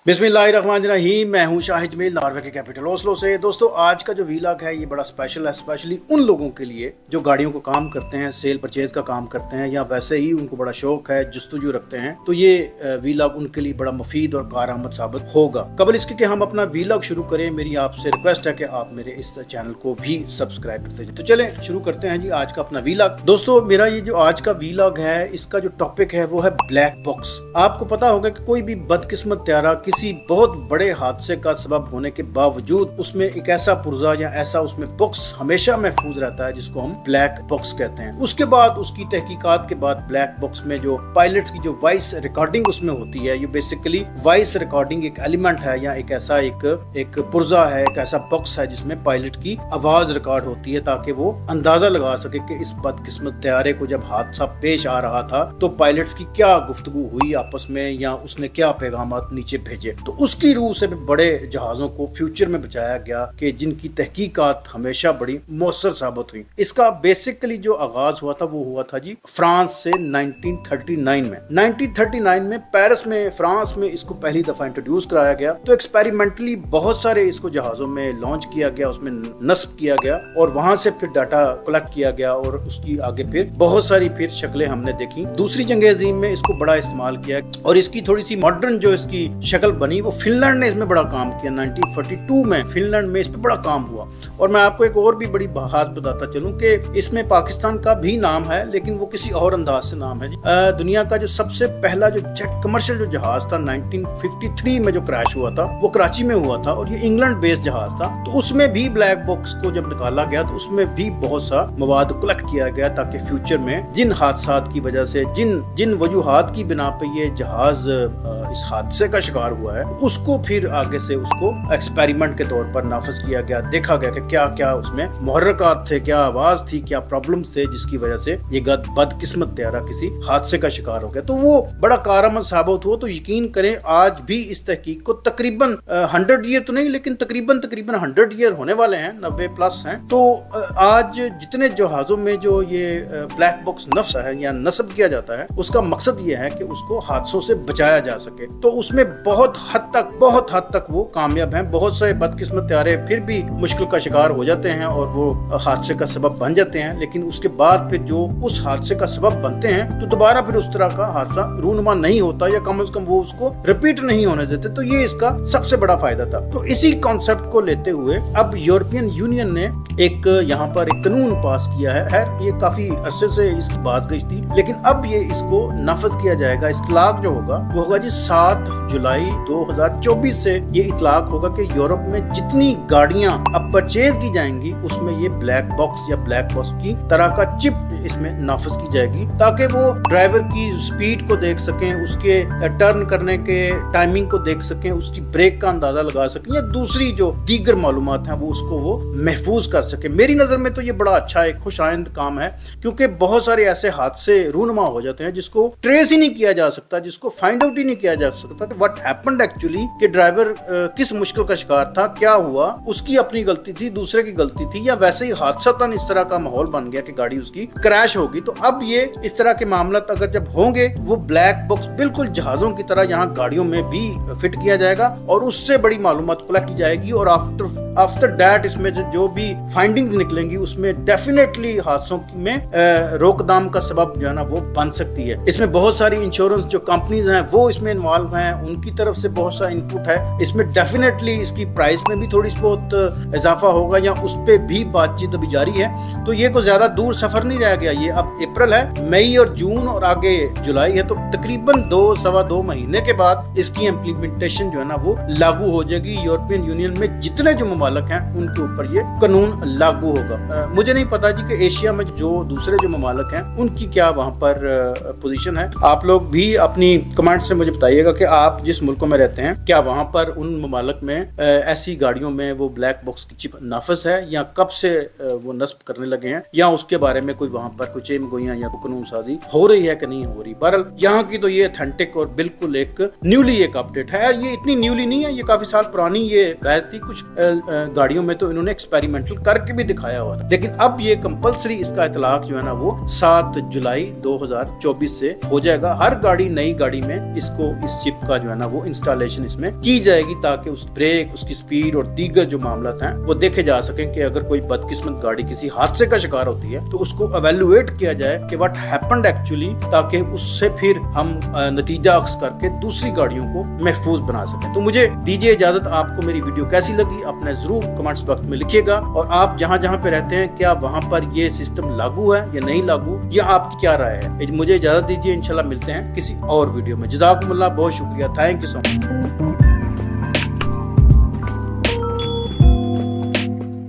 बिस्मिल्लाहिर्रहमानिर्रहीम। मैं हूं शाहिद जमील नॉर्वे के कैपिटल ओस्लो से। दोस्तों, आज का जो वीलॉग है ये बड़ा स्पेशल है, स्पेशली उन लोगों के लिए जो गाड़ियों को काम करते हैं, सेल परचेज का काम करते हैं, या वैसे ही उनको बड़ा शौक है, जस्तजू रखते हैं। तो ये वीलॉग उनके लिए बड़ा मुफीद और कारआमद साबित होगा। कबल इसके कि हम अपना वीलॉग शुरू करें, मेरी आपसे रिक्वेस्ट है कि आप मेरे इस चैनल को भी सब्सक्राइब करते जाए। तो चलें शुरू करते हैं जी आज का अपना वीलॉग। दोस्तों, मेरा ये जो आज का वीलॉग है, इसका जो टॉपिक है वो है ब्लैक बॉक्स। आपको पता होगा कि कोई भी बदकिस्मत त्यारा किसी बहुत बड़े हादसे का सबब होने के बावजूद उसमें एक ऐसा पुर्जा या ऐसा उसमें बॉक्स हमेशा महफूज रहता है, जिसको हम ब्लैक बॉक्स कहते हैं। उसके बाद उसकी तहकीकात के बाद ब्लैक बॉक्स में जो पायलट्स की जो वॉइस रिकॉर्डिंग उसमें होती है, ये बेसिकली वॉइस रिकॉर्डिंग एक एलिमेंट है या एक ऐसा एक पुर्जा है, एक ऐसा बॉक्स है जिसमें पायलट की आवाज रिकॉर्ड होती है, ताकि वो अंदाजा लगा सके कि इस बदकिस्मत त्यारे को जब हादसा पेश आ रहा था तो पायलट्स की क्या गुफ्तगू हुई आपस में, या उसने क्या पैगामात नीचे भेजे। तो उसकी रूह से बड़े जहाजों को फ्यूचर में बचाया गया कि जिनकी तहकीकात हमेशा बड़ी मौसर साबित हुई। इसका बेसिकली जो आगाज हुआ था वो हुआ था जी फ्रांस से 1939 में। 1939 में पेरिस में, फ्रांस में इसको पहली दफा इंट्रोड्यूस कराया गया। तो एक्सपेरिमेंटली बहुत सारे इसको जहाजों में लॉन्च किया गया, उसमें नस्ब किया गया और वहां से फिर डाटा कलेक्ट किया गया और उसकी आगे फिर बहुत सारी फिर शक्लें हमने देखी। दूसरी जंग अज़ीम में इसको बड़ा इस्तेमाल किया और इसकी थोड़ी सी मॉडर्न जो इसकी शक्ल बनी वो फिनलैंड ने इसमें बड़ा काम किया। 1942 में फिनलैंड में इस पे बड़ा काम हुआ। और मैं आपको एक और भी बड़ी बात बताता चलूं कि इसमें पाकिस्तान का भी नाम है, लेकिन वो किसी और अंदाज से नाम है जी। दुनिया का जो सबसे पहला जो जेट कमर्शियल जो जहाज था 1953 में जो क्रैश हुआ था वो कराची में हुआ था और ये इंग्लैंड बेस्ड जहाज था। तो उसमें भी ब्लैक बॉक्स को जब निकाला गया तो उसमें भी बहुत सा मवाद कलेक्ट किया गया, ताकि फ्यूचर में जिन हादसात की वजह से, जिन वजूहात की बिना पे ये जहाज इस हादसे का शिकार हुआ है, उसको फिर आगे से उसको एक्सपेरिमेंट के तौर पर नाफज किया गया। देखा गया कि क्या क्या उसमें मुहर्रकात थे, क्या आवाज थी, क्या प्रॉब्लम्स थे, जिसकी वजह से ये बदकिस्मत त्यारा किसी हादसे का शिकार हो गया। तो वो बड़ा कारआमद साबित हुआ। तो यकीन करें आज भी इस तहकीक को तकरीबन 100 ईयर तो नहीं, लेकिन तकरीबन 100 ईयर होने वाले हैं, 90 प्लस हैं। तो आज जितने जहाजों में जो ये ब्लैक बॉक्स नफ्स है या नस्ब किया जाता है, उसका मकसद ये है कि उसको हादसों से बचाया जा सके। तो उसमें बहुत हद तक वो कामयाब हैं। बहुत सारे बदकिस्मत त्यारे फिर भी मुश्किल का शिकार हो जाते हैं और वो हादसे का सबब बन जाते हैं, लेकिन उसके बाद फिर जो उस हादसे का सबब बनते हैं तो दोबारा फिर उस तरह का हादसा रूनुमा नहीं होता, या कम से कम वो उसको रिपीट नहीं होने देते। तो ये इसका सबसे बड़ा फायदा था। तो इसी कॉन्सेप्ट को लेते हुए अब यूरोपियन यूनियन ने एक यहाँ पर एक कानून पास किया है। खैर ये काफी अरसे से इसकी बात गई थी, लेकिन अब ये इसको नाफज किया जाएगा। इतलाक जो होगा वो होगा जी 7 जुलाई 2024 से ये इतलाक होगा कि यूरोप में जितनी गाड़ियां अब परचेज की जाएंगी उसमें ये ब्लैक बॉक्स या ब्लैक बॉक्स की तरह का चिप इसमें नाफज की जाएगी, ताकि वो ड्राइवर की स्पीड को देख सकें, उसके टर्न करने के टाइमिंग को देख सकें, उसकी ब्रेक का अंदाजा लगा सकें, या दूसरी जो दीगर मालूमात हैं वो उसको वो महफूज कर सके। मेरी नजर में तो ये बड़ा अच्छा एक खुशाइंद काम है, क्योंकि बहुत सारे ऐसे हादसे रूनुमा हो जाते हैं जिसको ट्रेस ही नहीं किया जा सकता, जिसको फाइंड आउट ही नहीं किया जा सकता कि व्हाट हैपेंड एक्चुअली, कि ड्राइवर किस मुश्किल का शिकार था, क्या हुआ, उसकी अपनी गलती थी, दूसरे की गलती थी, या वैसे ही हादसातन इस तरह का माहौल बन गया कि गाड़ी उसकी क्रैश होगी। तो अब ये इस तरह के मामला अगर जब होंगे, वो ब्लैक बॉक्स बिल्कुल जहाजों की तरह यहाँ गाड़ियों में भी फिट किया जाएगा और उससे बड़ी मालूमात कलेक्ट की जाएगी। और आफ्टर दैट इसमें जो भी फाइंडिंग्स निकलेंगी उसमें डेफिनेटली हादसों में रोकथाम का सबब जो है ना वो बन सकती है। इसमें बहुत सारी इंश्योरेंस जो कंपनीज हैं वो इसमें इन्वॉल्व हैं, उनकी तरफ से बहुत सा इनपुट है। इसमें डेफिनेटली इसकी प्राइस में भी थोड़ी बहुत इजाफा होगा, या उस पे भी बातचीत अभी जारी है। तो ये कोई ज्यादा दूर सफर नहीं रह गया। ये अब अप्रैल है, मई और जून और आगे जुलाई है, तो तकरीबन 2-2.25 महीने के बाद इसकी इम्प्लीमेंटेशन जो है ना वो लागू हो जाएगी। यूरोपियन यूनियन में जितने जो ममालिक हैं उनके ऊपर ये कानून लागू होगा। मुझे नहीं पता जी कि एशिया में जो दूसरे जो ममालिक हैं उनकी क्या वहां पर पोजीशन है। आप लोग भी अपनी कमेंट से मुझे बताइएगा कि आप जिस मुल्कों में रहते हैं, क्या वहां पर उन ममालिक में ऐसी गाड़ियों में वो ब्लैक बॉक्स की चिप नाफज है, या कब से वो नस्ब करने लगे हैं, या उसके बारे में कोई वहां पर कोई चेम गोइयां या कोई कानून साजी हो रही है कि नहीं हो रही। बहरहाल यहाँ की तो ये ऑथेंटिक और बिल्कुल एक न्यूली एक अपडेट है। ये इतनी न्यूली नहीं है, ये काफी साल पुरानी ये बहस थी। कुछ गाड़ियों में तो इन्होंने एक्सपेरिमेंटल कर करके भी दिखाया हुआ था। लेकिन अब ये कंपलसरी इसका इतलाक जो है ना वो 7 जुलाई 2024 से हो जाएगा। हर गाड़ी, नई गाड़ी में इसको, इस चिप का जो है ना वो इंस्टॉलेशन इसमें की जाएगी, ताकि उस ब्रेक, उसकी स्पीड और दीगर जो मामला हैं वो देखे जा सकें कि अगर कोई बदकिस्मत गाड़ी किसी हादसे का शिकार होती है तो उसको एवेल्युएट किया जाए कि व्हाट हैपेंड एक्चुअली, ताकि उससे फिर हम नतीजा अक्स करके दूसरी गाड़ियों को महफूज बना सकें। तो मुझे दीजिए इजाजत। आपको मेरी वीडियो कैसी लगी अपने जरूर कमेंट्स बॉक्स में लिखिएगा, और आप जहां जहां पे रहते हैं क्या वहां पर ये सिस्टम लागू है या नहीं लागू, या आपकी क्या राय है। मुझे इजाजत दीजिए, इंशाल्लाह मिलते हैं किसी और वीडियो में। जज़ाकुमुल्लाह, बहुत शुक्रिया, थैंक यू सो मच।